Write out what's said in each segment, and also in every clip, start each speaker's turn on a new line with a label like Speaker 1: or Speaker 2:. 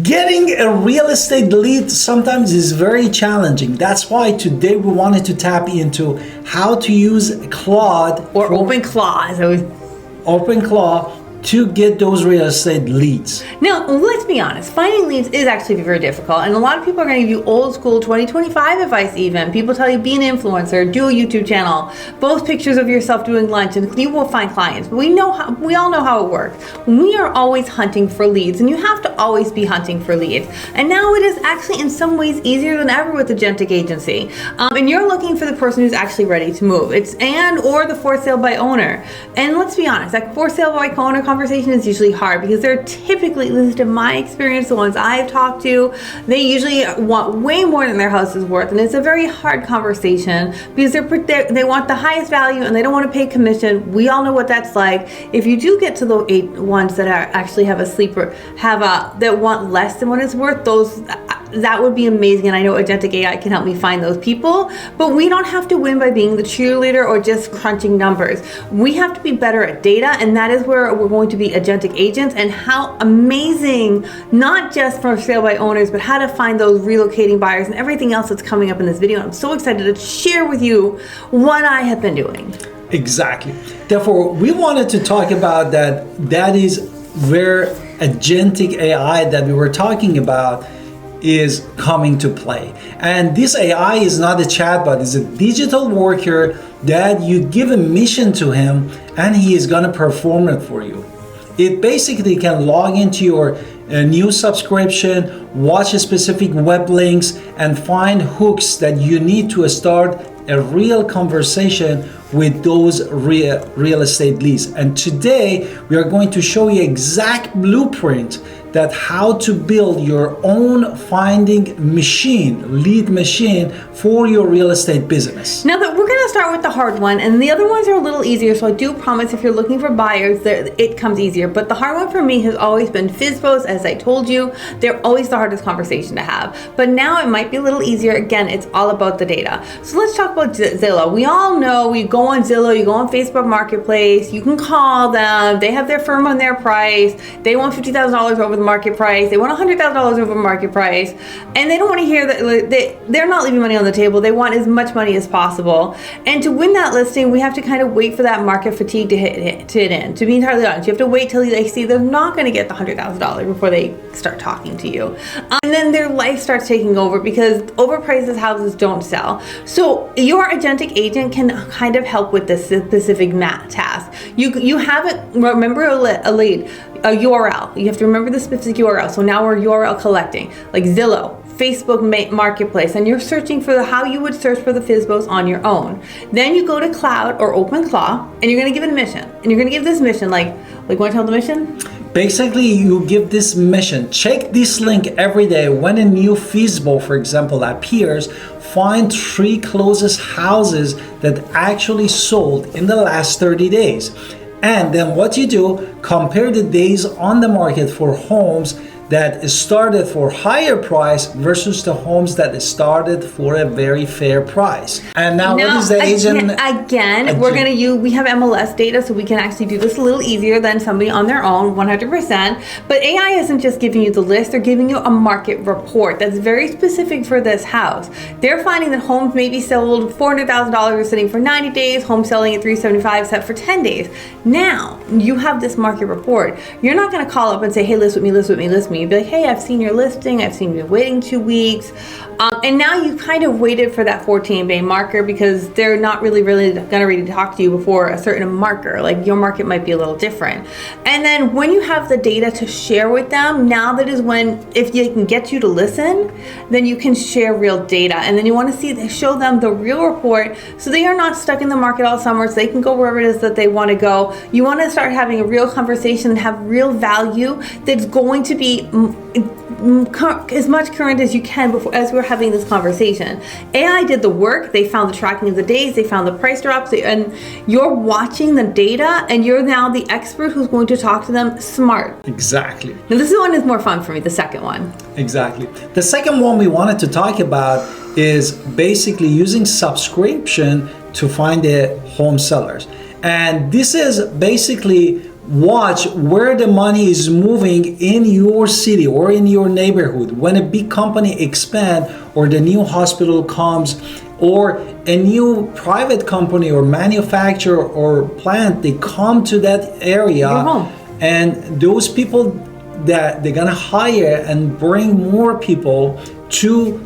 Speaker 1: Getting a real estate lead sometimes is very challenging. That's why today we wanted to tap into how to use Claude
Speaker 2: or OpenClaw.
Speaker 1: OpenClaw to get those real estate leads.
Speaker 2: Now, let's be honest, finding leads is actually very difficult, and a lot of people are going to give you old school 2025 advice even. People tell you be an influencer, do a YouTube channel, post pictures of yourself doing lunch, and you will find clients. But we all know how it works. We are always hunting for leads, and you have to always be hunting for leads. And now it is actually in some ways easier than ever with Agentic agency. And you're looking for the person who's actually ready to move. It's or the for sale by owner. And let's be honest, that for sale by owner conversation is usually hard because they're typically, at least in my experience, the ones I've talked to, they usually want way more than their house is worth, and it's a very hard conversation because they want the highest value and they don't want to pay commission. We all know what that's like. If you do get to the 8 ones that actually have a sleeper, that want less than what it's worth, that would be amazing, and I know Agentic AI can help me find those people, but we don't have to win by being the cheerleader or just crunching numbers. We have to be better at data, and that is where we're going to be Agentic agents, and how amazing, not just for sale by owners, but how to find those relocating buyers and everything else that's coming up in this video. I'm so excited to share with you what I have been doing.
Speaker 1: Exactly. Therefore, we wanted to talk about that is where Agentic AI that we were talking about is coming to play. And this AI is not a chatbot, it's a digital worker that you give a mission to him and he is gonna perform it for you. It basically can log into your new subscription, watch specific web links, and find hooks that you need to start a real conversation with those real estate leads. And today we are going to show you exact blueprint that how to build your own finding machine, lead machine for your real estate business.
Speaker 2: Now that we're gonna start with the hard one, and the other ones are a little easier, so I do promise if you're looking for buyers, it comes easier. But the hard one for me has always been FSBOs, as I told you. They're always the hardest conversation to have. But now it might be a little easier. Again, it's all about the data. So let's talk about Zillow. We all know you go on Zillow, you go on Facebook Marketplace, you can call them, they have their firm on their price, they want $50,000 over the market price, they want $100,000 over market price, and they don't want to hear that they're not leaving money on the table. They want as much money as possible. And to win that listing, we have to kind of wait for that market fatigue to hit in. To be entirely honest, you have to wait till they see they're not going to get the $100,000 before they start talking to you. And then their life starts taking over because overpriced houses don't sell. So your Agentic agent can kind of help with this specific task. You haven't, remember a lead, a URL. You have to remember the specific URL. So now we're URL collecting, like Zillow, Facebook Marketplace, and you're searching for how you would search for the FSBOs on your own. Then you go to Claude or OpenClaw, and you're going to give it a mission. And you're going to give this mission, like want to tell the mission?
Speaker 1: Basically, you give this mission. Check this link every day. When a new FSBO, for example, appears, find 3 closest houses that actually sold in the last 30 days. And then what you do, compare the days on the market for homes that started for higher price versus the homes that started for a very fair price. And now what is the agent?
Speaker 2: Again, we have MLS data, so we can actually do this a little easier than somebody on their own, 100%. But AI isn't just giving you the list, they're giving you a market report that's very specific for this house. They're finding that homes maybe sold $400,000 sitting for 90 days, homes selling at $375 set for 10 days. Now, you have this market report. You're not gonna call up and say, hey, list with me, list with me, list with me. You'd be like, hey, I've seen your listing, I've seen you waiting 2 weeks. And now you kind of waited for that 14-day marker because they're not really gonna really talk to you before a certain marker. Like your market might be a little different. And then when you have the data to share with them, now that is when, if they can get you to listen, then you can share real data. And then you want to show them the real report so they are not stuck in the market all summer, so they can go wherever it is that they want to go. You want to start having a real conversation and have real value that's going to be as much current as you can before, as we're having this conversation. AI did the work. They found the tracking of the days, they found the price drops, and you're watching the data, and you're now the expert who's going to talk to them smart.
Speaker 1: Exactly.
Speaker 2: Now this one is more fun for me, the second one.
Speaker 1: Exactly. The second one we wanted to talk about is basically using subscription to find the home sellers. And this is basically watch where the money is moving in your city or in your neighborhood. When a big company expands, or the new hospital comes, or a new private company or manufacturer or plant, they come to that area, and those people that they're gonna hire and bring more people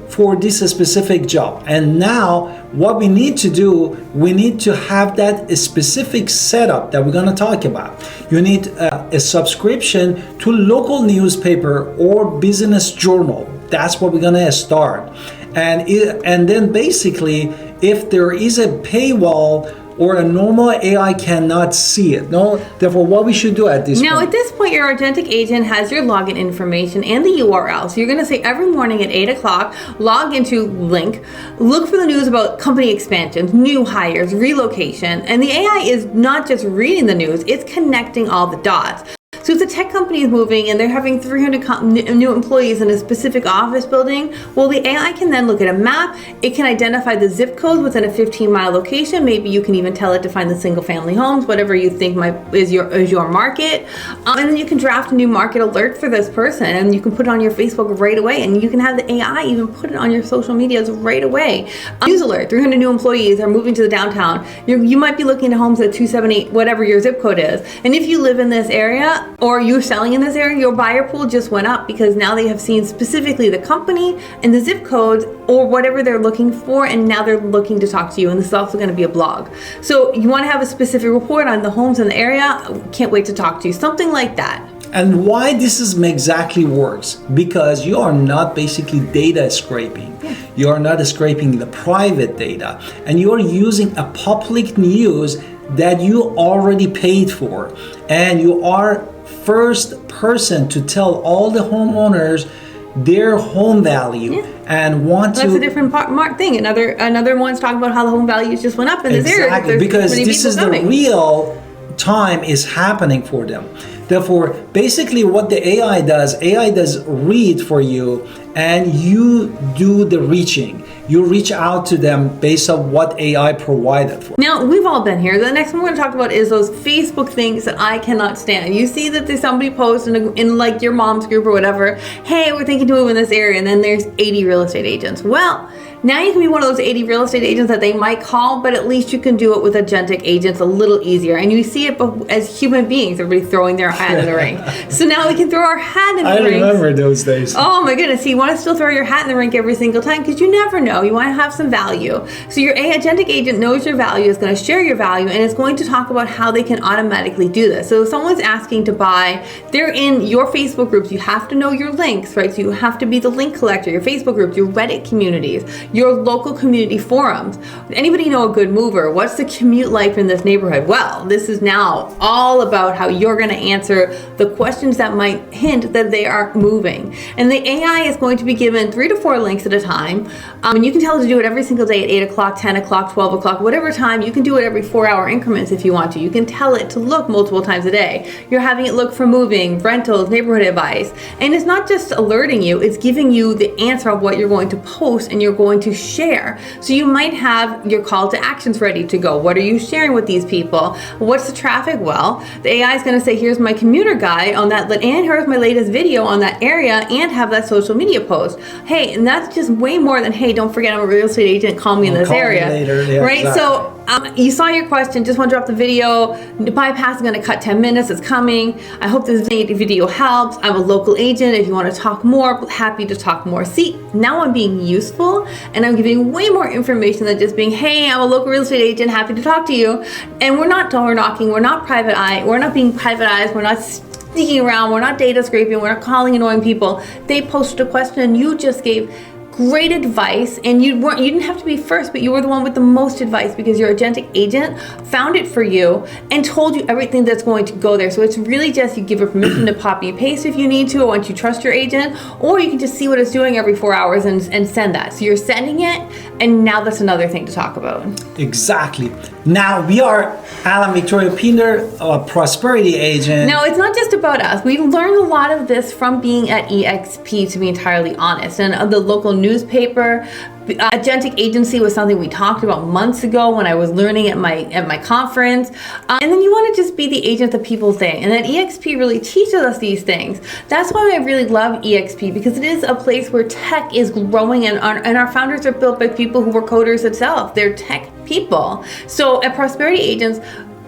Speaker 1: for this specific job. And now what we need to do, we need to have that specific setup that we're going to talk about. You need a subscription to local newspaper or business journal. That's what we're going to start. And then basically, if there is a paywall or a normal AI cannot see it. No, therefore, what we should do at this point.
Speaker 2: Now, at this point, your Agentic agent has your login information and the URL. So you're going to say every morning at 8 o'clock, log into link, look for the news about company expansions, new hires, relocation. And the AI is not just reading the news, it's connecting all the dots. So if the tech company is moving and they're having 300 new employees in a specific office building, well, the AI can then look at a map. It can identify the zip codes within a 15-mile location. Maybe you can even tell it to find the single-family homes, whatever you think is your market. And then you can draft a new market alert for this person, and you can put it on your Facebook right away. And you can have the AI even put it on your social medias right away. News alert: 300 new employees are moving to the downtown. You might be looking at homes at 278, whatever your zip code is. And if you live in this area, or you're selling in this area, your buyer pool just went up because now they have seen specifically the company and the zip codes or whatever they're looking for, and now they're looking to talk to you. And this is also going to be a blog. So you want to have a specific report on the homes in the area. Can't wait to talk to you. Something like that.
Speaker 1: And why this is exactly works? Because you are not basically data scraping. Yeah. You are not scraping the private data, and you are using a public news that you already paid for, and you are first person to tell all the homeowners their home value and want to.
Speaker 2: That's a different thing. Another one's talking about how the home values just went up in this area.
Speaker 1: Exactly, because this is the real time is happening for them. Therefore, basically what the AI does read for you, and you do the reaching. You reach out to them based on what AI provided for.
Speaker 2: Now, we've all been here. The next one we're going to talk about is those Facebook things that I cannot stand. You see that there's somebody posts in like your mom's group or whatever, hey, we're thinking to move in this area, and then there's 80 real estate agents. Well, now you can be one of those 80 real estate agents that they might call, but at least you can do it with Agentic agents a little easier. And you see it as human beings, everybody throwing their hat in the ring. So now we can throw our hat in the ring.
Speaker 1: I remember those days.
Speaker 2: Oh my goodness. So you want to still throw your hat in the ring every single time because you never know. You want to have some value. So your Agentic agent knows your value, is going to share your value, and is going to talk about how they can automatically do this. So if someone's asking to buy, they're in your Facebook groups. You have to know your links, right? So you have to be the link collector, your Facebook groups, your Reddit communities, your local community forums. Anybody know a good mover? What's the commute like in this neighborhood? Well, this is now all about how you're going to answer the questions that might hint that they are moving. And the AI is going to be given 3 to 4 links at a time. And you can tell it to do it every single day at 8 o'clock, 10 o'clock, 12 o'clock, whatever time. You can do it every 4-hour increments if you want to. You can tell it to look multiple times a day. You're having it look for moving, rentals, neighborhood advice. And it's not just alerting you, it's giving you the answer of what you're going to post and you're going to share. So you might have your call to actions ready to go. What are you sharing with these people? What's the traffic? Well, the AI is going to say, here's my commuter guide on that, and here's my latest video on that area, and have that social media post. Hey, and that's just way more than, hey, don't forget I'm a real estate agent, call me in this area.
Speaker 1: Later. Yeah,
Speaker 2: right?
Speaker 1: Exactly.
Speaker 2: So you saw your question, just want to drop the video. The bypass is going to cut 10 minutes, it's coming. I hope this video helps. I'm a local agent. If you want to talk more, happy to talk more. See, now I'm being useful, and I'm giving way more information than just being, hey, I'm a local real estate agent, happy to talk to you. And we're not door knocking, we're not private eye, we're not being privatized, we're not sneaking around, we're not data scraping, we're not calling annoying people. They posted a question and you just gave great advice, and you didn't have to be first, but you were the one with the most advice because your Agentic agent found it for you and told you everything that's going to go there. So it's really just, you give it permission to copy and paste if you need to, or once you trust your agent, or you can just see what it's doing every 4 hours and send that. So you're sending it, and now that's another thing to talk about.
Speaker 1: Exactly. Now we are Alan Victoria Pinder, a prosperity agent.
Speaker 2: No, it's not just about us. We learned a lot of this from being at EXP, to be entirely honest, and the local news newspaper. Agentic agency was something we talked about months ago when I was learning at my conference. And then you want to just be the agent that people think. And that EXP really teaches us these things. That's why I really love EXP, because it is a place where tech is growing, and our founders are built by people who were coders itself. They're tech people. So at Prosperity Agents,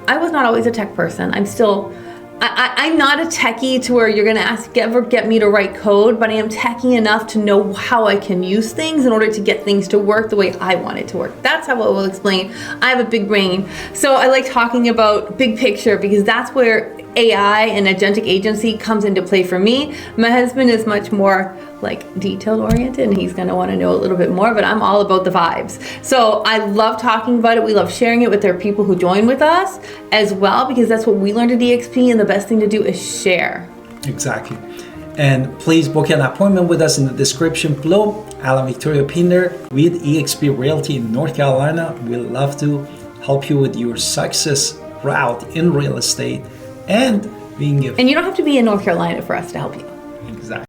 Speaker 2: I was not always a tech person. I'm not a techie to where you're going to ever get me to write code, but I am techie enough to know how I can use things in order to get things to work the way I want it to work. That's how I will explain. I have a big brain. So I like talking about big picture, because that's where AI and agentic agency comes into play for me. My husband is much more like detail oriented, and he's going to want to know a little bit more, but I'm all about the vibes. So I love talking about it. We love sharing it with our people who join with us as well, because that's what we learned at EXP, and the best thing to do is share.
Speaker 1: Exactly. And please book an appointment with us in the description below. Alan Victoria Pinder with EXP Realty in North Carolina. We'd love to help you with your success route in real estate and being a...
Speaker 2: And you don't have to be in North Carolina for us to help you.
Speaker 1: Exactly.